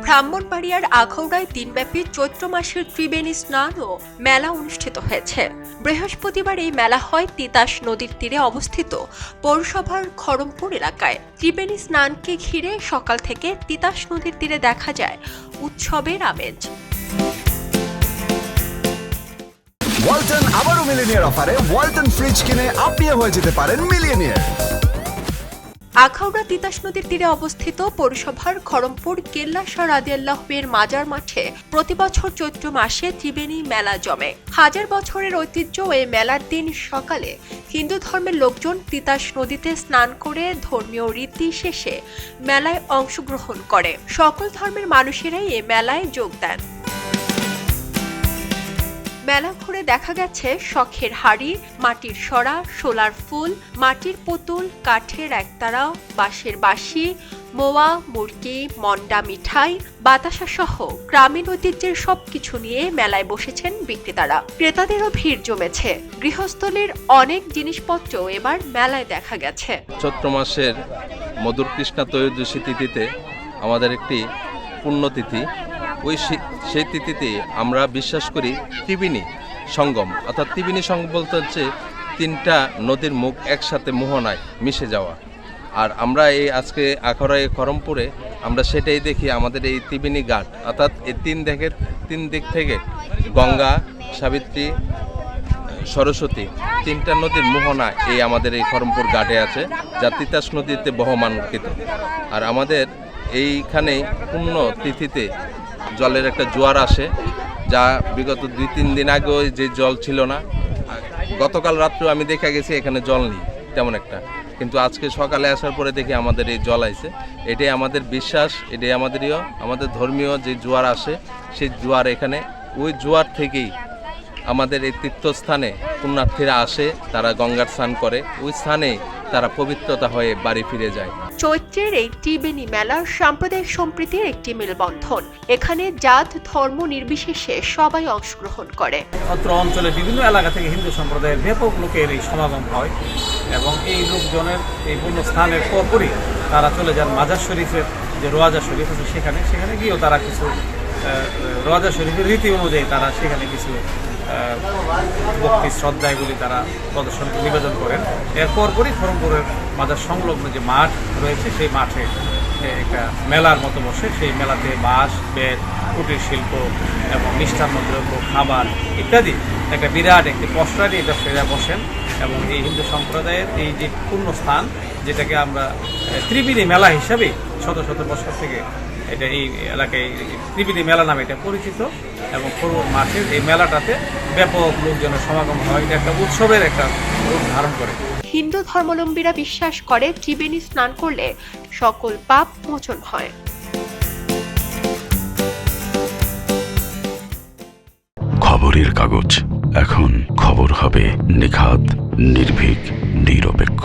ব্রাহ্মণবাড়িয়ার আখাউড়ায় দিনব্যাপী চৈত্র মাসের ত্রিবেণী স্নান ও মেলা অনুষ্ঠিত হয়েছে। বৃহস্পতিবার এই মেলা হয় তিতাস নদীর তীরে অবস্থিত পৌরসভার খড়মপুর এলাকায়। ত্রিবেণী স্নানকে ঘিরে সকাল থেকে তিতাস নদীর তীরে দেখা যায় উৎসবের আমেজ। ওয়ালটন আবারও মিলিনিয়ার অফারে ওয়ালটন ফ্রিজ কিনে আপনিও হয়ে যেতে পারেন মিলিয়নিয়ার। আখাউড়া তিতাস নদীর তীরে অবস্থিত পৌরসভার খড়মপুর কেল্লাশাহ রাদিয়াল্লাহু এর মাজার মাঠে প্রতিবছর চৈত্র মাসে ত্রিবেণী মেলা জমে। হাজার বছরের ঐতিহ্য এই মেলার দিন সকালে হিন্দু ধর্মের লোকজন তিতাস নদীতে স্নান করে ধর্মীয় রীতি শেষে মেলায় অংশগ্রহণ করে। সকল ধর্মের মানুষেরাই এই মেলায় যোগ দেন। মেলা ঘুরে দেখা গেছে শখের হাড়ি, মাটির সরা, শোলার ফুল, মাটির পুতুল, কাঠের একতারা, বাঁশের বাঁশি, মোয়া, মুরগি, মন্ডা মিঠাই, বাতাসা সহ গ্রামীণ ঐতিহ্যের সবকিছু নিয়ে মেলায় বসেছেন বিক্রেতারা। ক্রেতাদেরও ভিড় জমেছে। গৃহস্থলীর অনেক জিনিসপত্র এবার মেলায় দেখা গেছে। চৈত্র মাসের মধুর কৃষ্ণা ত্রয়োদশী তিথিতে আমাদের একটি পুণ্যতিথি। সেই তিথিতে আমরা বিশ্বাস করি ত্রিবেণী সঙ্গম, অর্থাৎ ত্রিবেণী সঙ্গম বলতে হচ্ছে তিনটা নদীর মুখ একসাথে মোহনায় মিশে যাওয়া। আর আমরা এই আজকে আখাউড়ায় খড়মপুরে আমরা সেটাই দেখি। আমাদের এই ত্রিবেণী ঘাট, অর্থাৎ এই তিন দিক থেকে গঙ্গা, সাবিত্রী, সরস্বতী তিনটা নদীর মোহনা এই আমাদের এই খড়মপুর ঘাটে আছে, যা তিতাস নদীতে বহমানকৃত। আর আমাদের এইখানে পুণ্য তিথিতে জলের একটা জোয়ার আসে, যা বিগত 2-3 দিন আগেও যে জল ছিল না। গতকাল রাত্রেও আমি দেখা গেছি এখানে জল নেই তেমন একটা, কিন্তু আজকে সকালে আসার পরে দেখি আমাদের এই জল আইছে। এটাই আমাদের বিশ্বাস, এটাই আমাদের ধর্মীয় যে জোয়ার আসে, সেই জোয়ার এখানে, ওই জোয়ার থেকেই আমাদের এই তীর্থস্থানে পুণ্যার্থীরা আসে, তারা গঙ্গার স্নান করে, ওই স্থানে তারা পবিত্রতা হয়ে বাড়ি ফিরে যায়। চৈত্রের এই ত্রিবেণী মেলা সাম্প্রদায়িক সম্প্রীতির একটি মেলবন্ধন। এখানে জাত ধর্ম নির্বিশেষে সবাই অংশগ্রহণ করে। অত্র অঞ্চলে বিভিন্ন এলাকা থেকে হিন্দু সম্প্রদায়ের ব্যাপক লোকের এই সমাগম হয় এবং এই লোকজনের এই পূর্ণ স্থানের পরপরই তারা চলে যান মাজার শরীফের যে রোয়াজা শরীফ আছে সেখানে গিয়েও তারা কিছু রোয়াজা শরীফের রীতি অনুযায়ী তারা সেখানে কিছু ভক্তি শ্রদ্ধা এগুলি তারা প্রদর্শন নিবেদন করেন। এরপর পরই খড়মপুরের মাজার সংলগ্ন যে মাঠ রয়েছে সেই মাঠে একটা মেলার মতো বসে। সেই মেলাতে বাঁশ, বেত, কুটির শিল্প এবং মিষ্টান্ন দ্রব্য, খাবার ইত্যাদি একটা বিরাট একটি পসরা নিয়ে ব্যবসায়ীরা বসেন এবং এই হিন্দু সম্প্রদায়ের এই যে পূর্ণ স্থান, যেটাকে আমরা ত্রিবেণী মেলা হিসাবে শত শত বছর থেকে এটা এই এলাকায় ত্রিবেণী মেলা নামে এটা পরিচিত এবং খড়মপুর মাঠের এই মেলাটাতে ব্যাপক লোকজনের সমাগম হয়। এটা একটা উৎসবের একটা রূপ ধারণ করে। হিন্দু ধর্মাবলম্বীরা বিশ্বাস করে ত্রিবেণী স্নান করলে সকল পাপ মোচন হয়। খবরের কাগজ, এখন খবর হবে নিখাত, নির্ভীক, নিরপেক্ষ।